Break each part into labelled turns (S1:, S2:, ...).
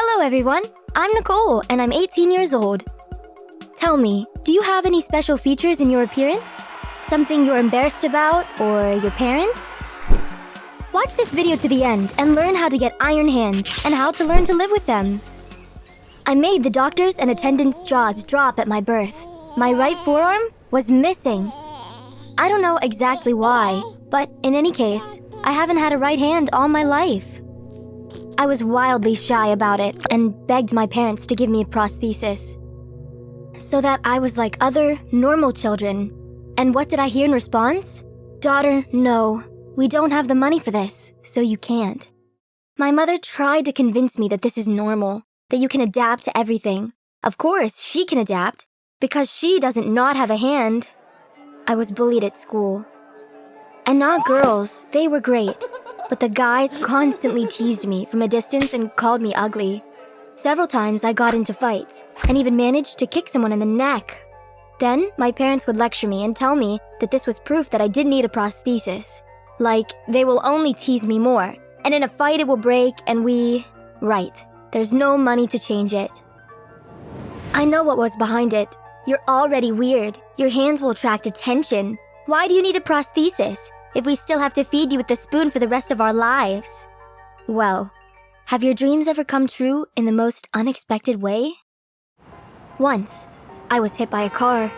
S1: Hello everyone, I'm Nicole and I'm 18 years old. Tell me, do you have any special features in your appearance? Something you're embarrassed about or your parents? Watch this video to the end and learn how to get iron hands and how to learn to live with them. I made the doctors and attendants' jaws drop at my birth. My right forearm was missing. I don't know exactly why, but in any case, I haven't had a right hand all my life. I was wildly shy about it and begged my parents to give me a prosthesis, so that I was like other normal children. And what did I hear in response? Daughter, no, we don't have the money for this, so you can't. My mother tried to convince me that this is normal, that you can adapt to everything. Of course, she can adapt, because she doesn't not have a hand. I was bullied at school. And not girls, they were great. But the guys constantly teased me from a distance and called me ugly. Several times I got into fights, and even managed to kick someone in the neck. Then, my parents would lecture me and tell me that this was proof that I didn't need a prosthesis. Like, they will only tease me more, and in a fight it will break and Right, there's no money to change it. I know what was behind it. You're already weird. Your hands will attract attention. Why do you need a prosthesis if we still have to feed you with the spoon for the rest of our lives? Well, have your dreams ever come true in the most unexpected way? Once, I was hit by a car.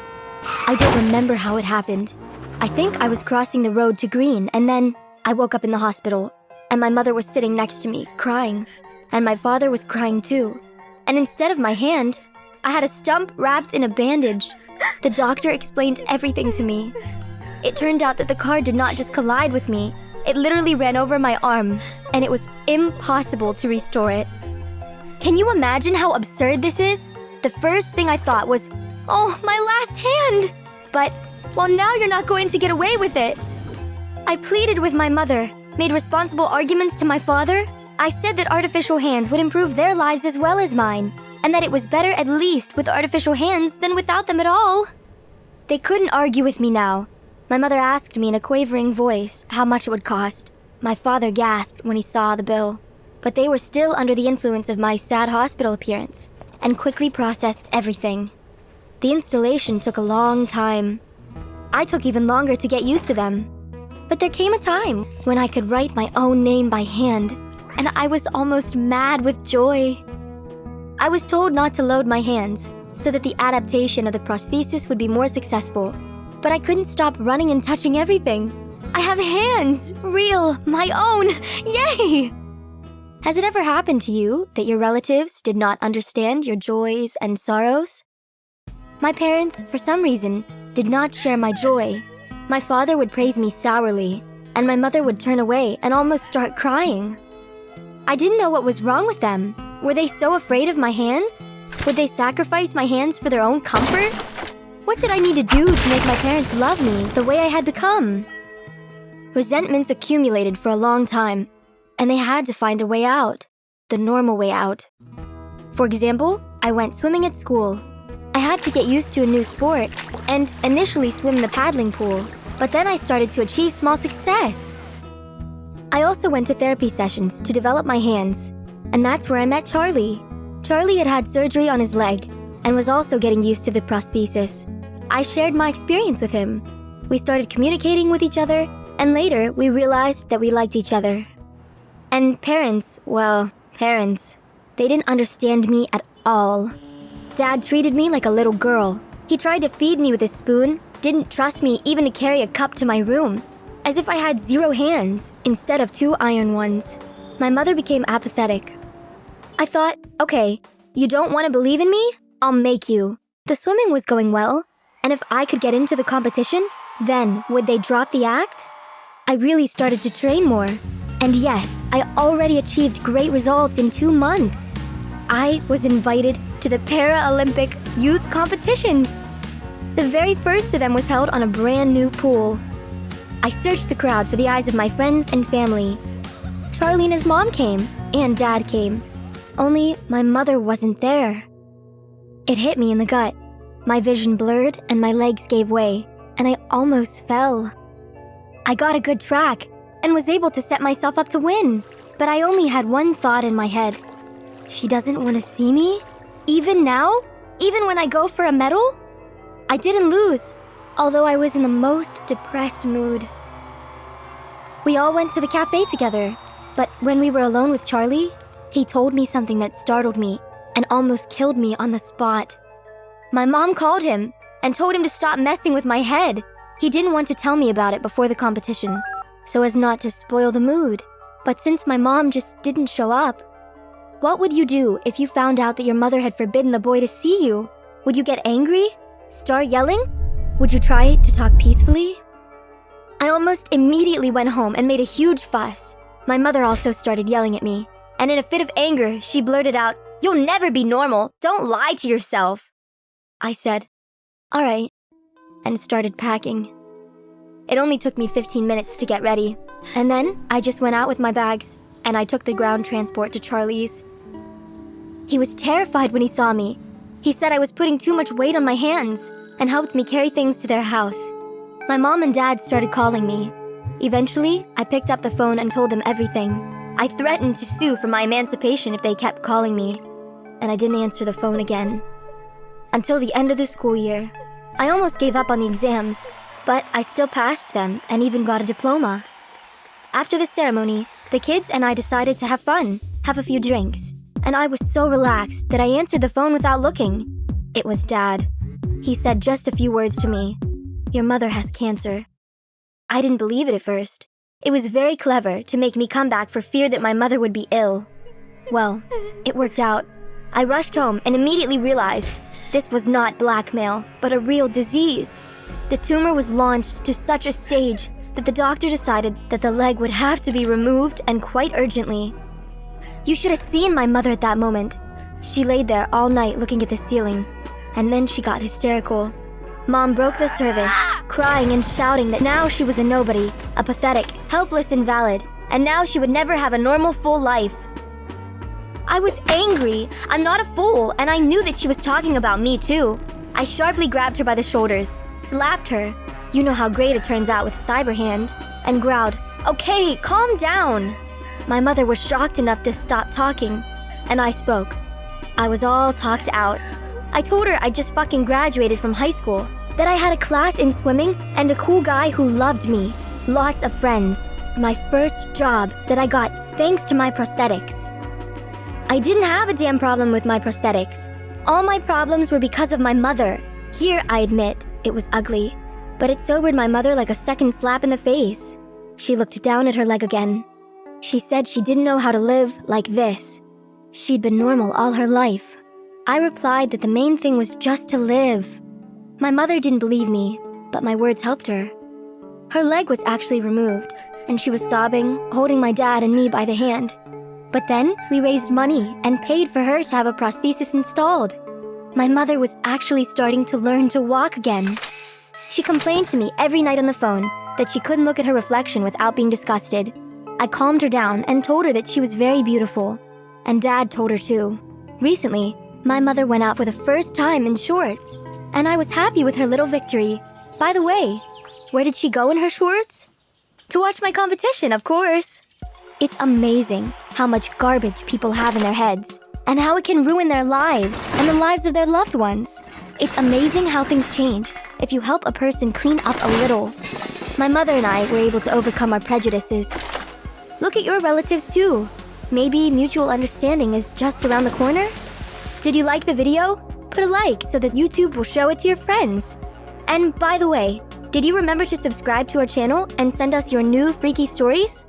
S1: I don't remember how it happened. I think I was crossing the road to green, and then I woke up in the hospital, and my mother was sitting next to me, crying, and my father was crying too. And instead of my hand, I had a stump wrapped in a bandage. The doctor explained everything to me. It turned out that the car did not just collide with me. It literally ran over my arm, and it was impossible to restore it. Can you imagine how absurd this is? The first thing I thought was, oh, my last hand! But, well, now you're not going to get away with it. I pleaded with my mother, made responsible arguments to my father. I said that artificial hands would improve their lives as well as mine, and that it was better at least with artificial hands than without them at all. They couldn't argue with me now. My mother asked me in a quavering voice how much it would cost. My father gasped when he saw the bill, but they were still under the influence of my sad hospital appearance and quickly processed everything. The installation took a long time. I took even longer to get used to them. But there came a time when I could write my own name by hand, and I was almost mad with joy. I was told not to load my hands so that the adaptation of the prosthesis would be more successful. But I couldn't stop running and touching everything. I have hands! Real, my own! Yay! Has it ever happened to you that your relatives did not understand your joys and sorrows? My parents, for some reason, did not share my joy. My father would praise me sourly, and my mother would turn away and almost start crying. I didn't know what was wrong with them. Were they so afraid of my hands? Would they sacrifice my hands for their own comfort? What did I need to do to make my parents love me the way I had become? Resentments accumulated for a long time, and they had to find a way out, the normal way out. For example, I went swimming at school. I had to get used to a new sport, and initially swim in the paddling pool, but then I started to achieve small success. I also went to therapy sessions to develop my hands, and that's where I met Charlie. Charlie had had surgery on his leg, and was also getting used to the prosthesis. I shared my experience with him. We started communicating with each other, and later we realized that we liked each other. And parents, they didn't understand me at all. Dad treated me like a little girl. He tried to feed me with a spoon, didn't trust me even to carry a cup to my room, as if I had 0 hands instead of 2 iron ones. My mother became apathetic. I thought, okay, you don't want to believe in me? I'll make you. The swimming was going well, and if I could get into the competition, then would they drop the act? I really started to train more. And yes, I already achieved great results in 2 months. I was invited to the Paralympic youth competitions. The very first of them was held on a brand new pool. I searched the crowd for the eyes of my friends and family. Charlie and his mom came, and Dad came. Only my mother wasn't there. It hit me in the gut. My vision blurred and my legs gave way, and I almost fell. I got a good track and was able to set myself up to win, but I only had one thought in my head. She doesn't want to see me? Even now? Even when I go for a medal? I didn't lose, although I was in the most depressed mood. We all went to the cafe together, but when we were alone with Charlie, he told me something that startled me and almost killed me on the spot. My mom called him and told him to stop messing with my head. He didn't want to tell me about it before the competition, so as not to spoil the mood. But since my mom just didn't show up, what would you do if you found out that your mother had forbidden the boy to see you? Would you get angry? Start yelling? Would you try to talk peacefully? I almost immediately went home and made a huge fuss. My mother also started yelling at me, and in a fit of anger, she blurted out, "You'll never be normal. Don't lie to yourself." I said, "All right," and started packing. It only took me 15 minutes to get ready, and then I just went out with my bags, and I took the ground transport to Charlie's. He was terrified when he saw me. He said I was putting too much weight on my hands and helped me carry things to their house. My mom and dad started calling me. Eventually, I picked up the phone and told them everything. I threatened to sue for my emancipation if they kept calling me, and I didn't answer the phone again. Until the end of the school year. I almost gave up on the exams, but I still passed them and even got a diploma. After the ceremony, the kids and I decided to have fun, have a few drinks, and I was so relaxed that I answered the phone without looking. It was Dad. He said just a few words to me. "Your mother has cancer." I didn't believe it at first. It was very clever to make me come back for fear that my mother would be ill. Well, it worked out. I rushed home and immediately realized this was not blackmail, but a real disease. The tumor was launched to such a stage that the doctor decided that the leg would have to be removed and quite urgently. You should have seen my mother at that moment. She laid there all night looking at the ceiling, and then she got hysterical. Mom broke the service, crying and shouting that now she was a nobody, a pathetic, helpless invalid, and now she would never have a normal full life. I was angry. I'm not a fool, and I knew that she was talking about me too. I sharply grabbed her by the shoulders, slapped her. You know how great it turns out with Cyberhand, and growled, "Okay, calm down." My mother was shocked enough to stop talking, and I spoke. I was all talked out. I told her I just fucking graduated from high school, that I had a class in swimming and a cool guy who loved me, lots of friends, my first job that I got thanks to my prosthetics. I didn't have a damn problem with my prosthetics. All my problems were because of my mother. Here, I admit, it was ugly, but it sobered my mother like a second slap in the face. She looked down at her leg again. She said she didn't know how to live like this. She'd been normal all her life. I replied that the main thing was just to live. My mother didn't believe me, but my words helped her. Her leg was actually removed, and she was sobbing, holding my dad and me by the hand. But then we raised money and paid for her to have a prosthesis installed. My mother was actually starting to learn to walk again. She complained to me every night on the phone that she couldn't look at her reflection without being disgusted. I calmed her down and told her that she was very beautiful, and Dad told her too. Recently, my mother went out for the first time in shorts, and I was happy with her little victory. By the way, where did she go in her shorts? To watch my competition, of course. It's amazing how much garbage people have in their heads, and how it can ruin their lives and the lives of their loved ones. It's amazing how things change if you help a person clean up a little. My mother and I were able to overcome our prejudices. Look at your relatives too. Maybe mutual understanding is just around the corner? Did you like the video? Put a like so that YouTube will show it to your friends. And by the way, did you remember to subscribe to our channel and send us your new freaky stories?